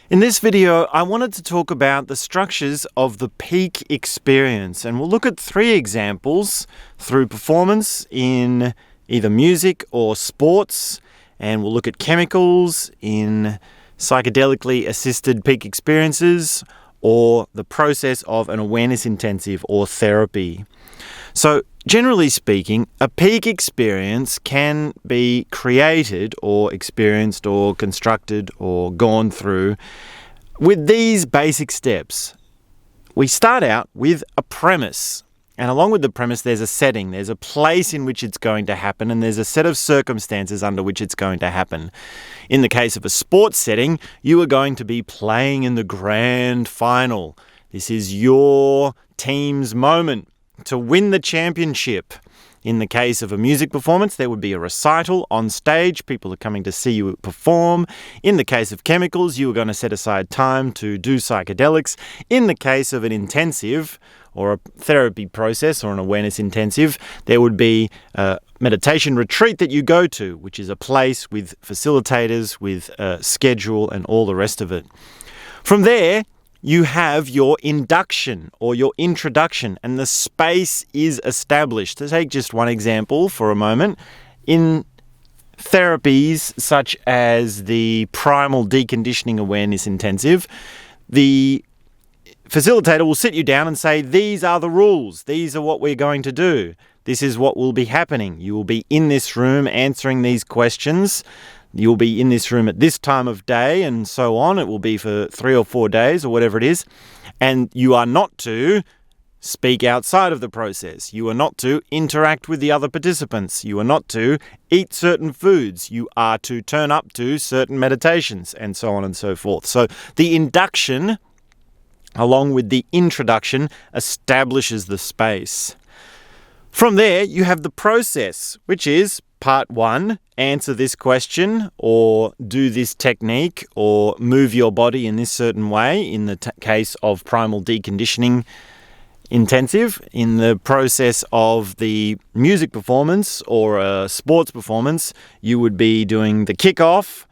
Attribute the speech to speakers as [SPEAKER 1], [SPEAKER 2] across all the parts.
[SPEAKER 1] In this video, I wanted to talk about the structures of the peak experience, and we'll look at 3 examples through performance in either music or sports, and we'll look at chemicals in psychedelically assisted peak experiences or the process of an awareness intensive or therapy. So, generally speaking, a peak experience can be created or experienced or constructed or gone through with these basic steps. We start out with a premise, and along with the premise there's a setting, there's a place in which it's going to happen, and there's a set of circumstances under which it's going to happen. In the case of a sports setting, you are going to be playing in the grand final. This is your team's moment to win the championship. In the case of a music performance, there would be a recital on stage. People are coming to see you perform. In the case of chemicals, you are going to set aside time to do psychedelics. In the case of an intensive or a therapy process or an awareness intensive, there would be a meditation retreat that you go to, which is a place with facilitators, with a schedule and all the rest of it. From there, you have your induction or your introduction, and the space is established. To take just one example for a moment, in therapies such as the primal deconditioning awareness intensive, the facilitator will sit you down and say, these are the rules, these are what we're going to do, this is what will be happening. You will be in this room answering these questions. You'll be in this room at this time of day and so on. It will be for 3 or 4 days or whatever it is. And you are not to speak outside of the process. You are not to interact with the other participants. You are not to eat certain foods. You are to turn up to certain meditations and so on and so forth. So the induction, along with the introduction, establishes the space. From there, you have the process, which is part 1, answer this question or do this technique or move your body in this certain way in the case of primal deconditioning intensive. In the process of the music performance or a sports performance, you would be doing the kickoff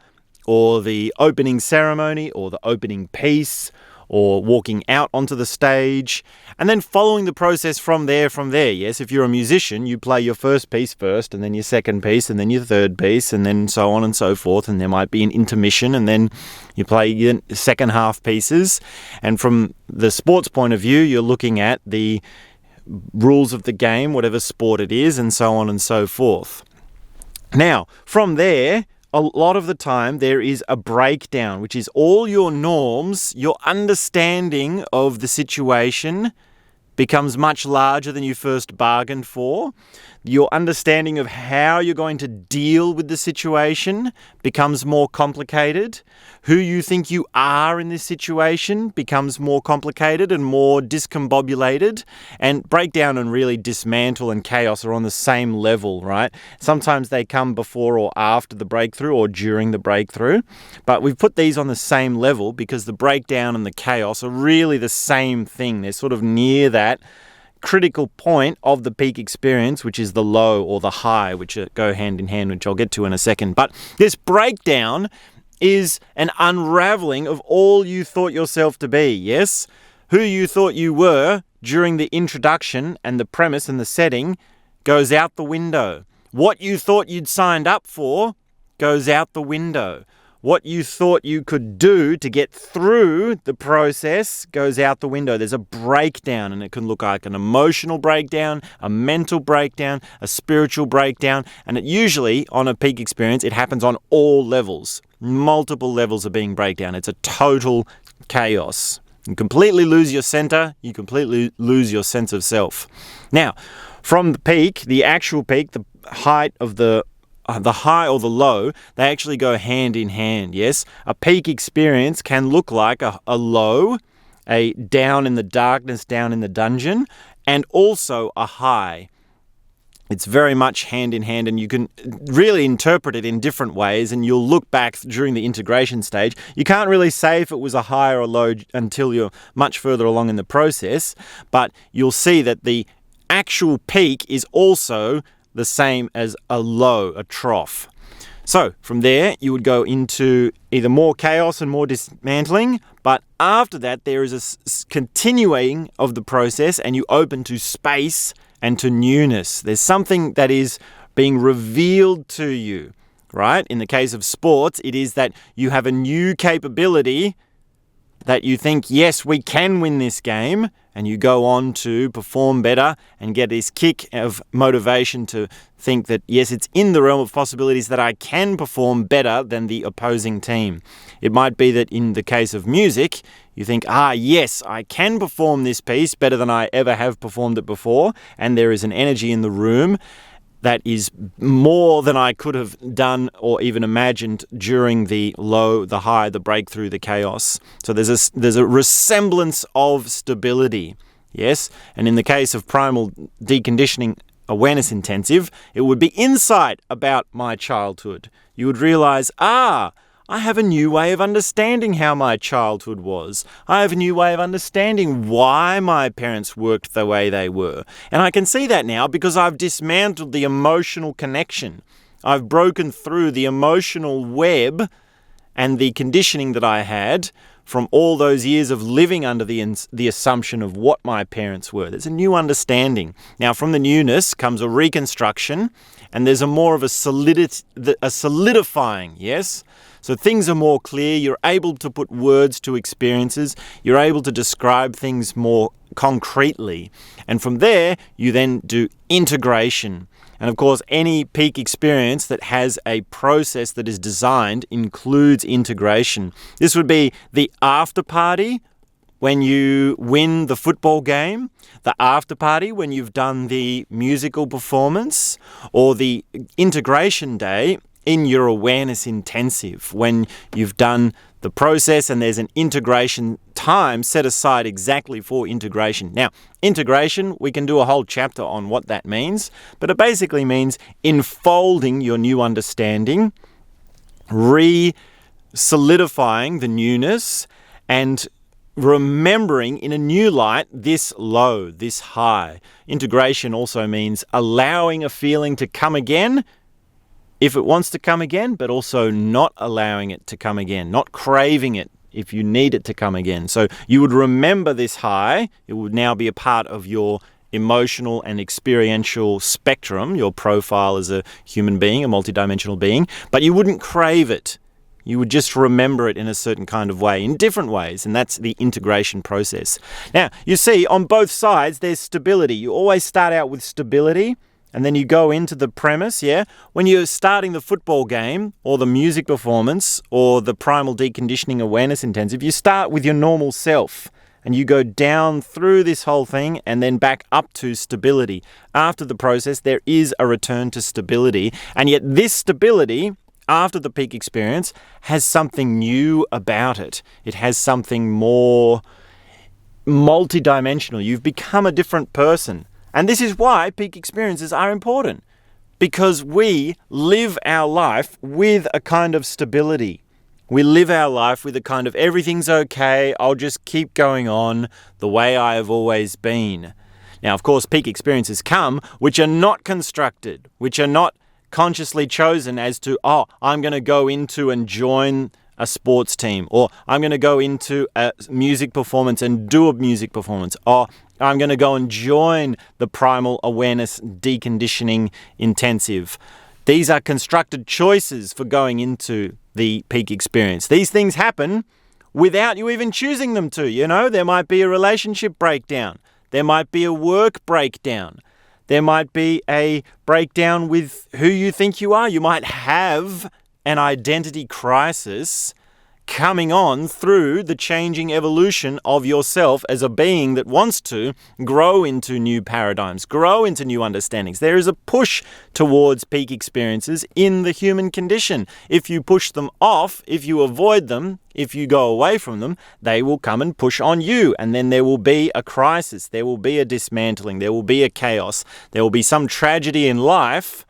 [SPEAKER 1] or the opening ceremony or the opening piece or walking out onto the stage, and then following the process from there. Yes, if you're a musician, you play your first piece first, and then your second piece, and then your third piece, and then so on and so forth, and there might be an intermission, and then you play your second half pieces. And from the sports point of view, you're looking at the rules of the game, whatever sport it is, and so on and so forth. Now, from there, a lot of the time there is a breakdown, which is all your norms, your understanding of the situation becomes much larger than you first bargained for. Your understanding of how you're going to deal with the situation becomes more complicated. Who you think you are in this situation becomes more complicated and more discombobulated. And breakdown and really dismantle and chaos are on the same level, right? Sometimes they come before or after the breakthrough or during the breakthrough. But we've put these on the same level because the breakdown and the chaos are really the same thing. They're sort of near that critical point of the peak experience, which is the low or the high, which go hand in hand, which I'll get to in a second. But this breakdown is an unraveling of all you thought yourself to be, yes? Who you thought you were during the introduction and the premise and the setting goes out the window. What you thought you'd signed up for goes out the window. What you thought you could do to get through the process goes out the window. There's a breakdown, and it can look like an emotional breakdown, a mental breakdown, a spiritual breakdown, and it usually, on a peak experience, it happens on all levels. Multiple levels are being breakdown. It's a total chaos. You completely lose your center. You completely lose your sense of self. Now, from the peak, the actual peak, the height of the high or the low, they actually go hand in hand, yes? A peak experience can look like a low, a down in the darkness, down in the dungeon, and also a high. It's very much hand in hand, and you can really interpret it in different ways, and you'll look back during the integration stage. You can't really say if it was a high or a low until you're much further along in the process, but you'll see that the actual peak is also the same as a low, a trough. So from there, you would go into either more chaos and more dismantling, but after that, there is a continuing of the process and you open to space and to newness. There's something that is being revealed to you, right? In the case of sports, it is that you have a new capability that you think, yes, we can win this game, and you go on to perform better and get this kick of motivation to think that, yes, it's in the realm of possibilities that I can perform better than the opposing team. It might be that in the case of music, you think, yes, I can perform this piece better than I ever have performed it before, and there is an energy in the room that is more than I could have done or even imagined during the low, the high, the breakthrough, the chaos. So there's a resemblance of stability, yes? And in the case of primal deconditioning awareness intensive, it would be insight about my childhood. You would realize, I have a new way of understanding how my childhood was. I have a new way of understanding why my parents worked the way they were. And I can see that now because I've dismantled the emotional connection. I've broken through the emotional web and the conditioning that I had from all those years of living under the assumption of what my parents were. There's a new understanding. Now, from the newness comes a reconstruction, and there's a more of a solidifying, yes? So things are more clear. You're able to put words to experiences. You're able to describe things more concretely. And from there, you then do integration. And of course, any peak experience that has a process that is designed includes integration. This would be the after party when you win the football game, the after party when you've done the musical performance, or the integration day in your awareness intensive when you've done the process and there's an integration time set aside exactly for integration. Now, integration, we can do a whole chapter on what that means, but it basically means enfolding your new understanding, re-solidifying the newness, and remembering in a new light this low, this high. Integration also means allowing a feeling to come again if it wants to come again, but also not allowing it to come again, not craving it if you need it to come again. So you would remember this high. It would now be a part of your emotional and experiential spectrum, your profile as a human being, a multidimensional being, but you wouldn't crave it. You would just remember it in a certain kind of way, in different ways, and that's the integration process. Now, you see, on both sides, there's stability. You always start out with stability, and then you go into the premise, yeah? When you're starting the football game or the music performance or the primal deconditioning awareness intensive, you start with your normal self and you go down through this whole thing and then back up to stability. After the process, there is a return to stability, and yet this stability, after the peak experience, has something new about it. It has something more multidimensional. You've become a different person. And this is why peak experiences are important, because we live our life with a kind of stability. We live our life with a kind of everything's okay, I'll just keep going on the way I have always been. Now, of course, peak experiences come which are not constructed, which are not consciously chosen as to, I'm going to go into and join a sports team, or I'm going to go into a music performance and do a music performance, or I'm going to go and join the primal awareness deconditioning intensive. These are constructed choices for going into the peak experience. These things happen without you even choosing them to. You know, there might be a relationship breakdown. There might be a work breakdown. There might be a breakdown with who you think you are. You might have an identity crisis coming on through the changing evolution of yourself as a being that wants to grow into new paradigms, grow into new understandings. There is a push towards peak experiences in the human condition. If you push them off, if you avoid them, if you go away from them, they will come and push on you. And then there will be a crisis. There will be a dismantling. There will be a chaos. There will be some tragedy in life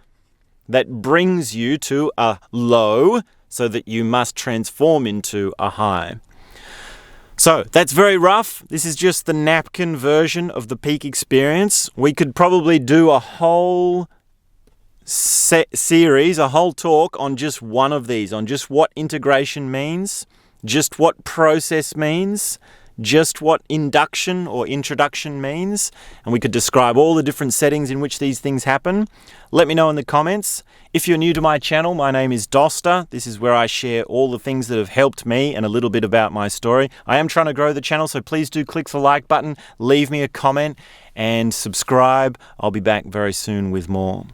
[SPEAKER 1] that brings you to a low so that you must transform into a high. So that's very rough. This is just the napkin version of the peak experience. We could probably do a whole series, a whole talk on just one of these, on just what integration means, just what process means, just what induction or introduction means, and we could describe all the different settings in which these things happen. Let me know in the comments. If you're new to my channel, my name is Doster. This is where I share all the things that have helped me and a little bit about my story. I am trying to grow the channel, so please do click the like button, leave me a comment, and subscribe. I'll be back very soon with more.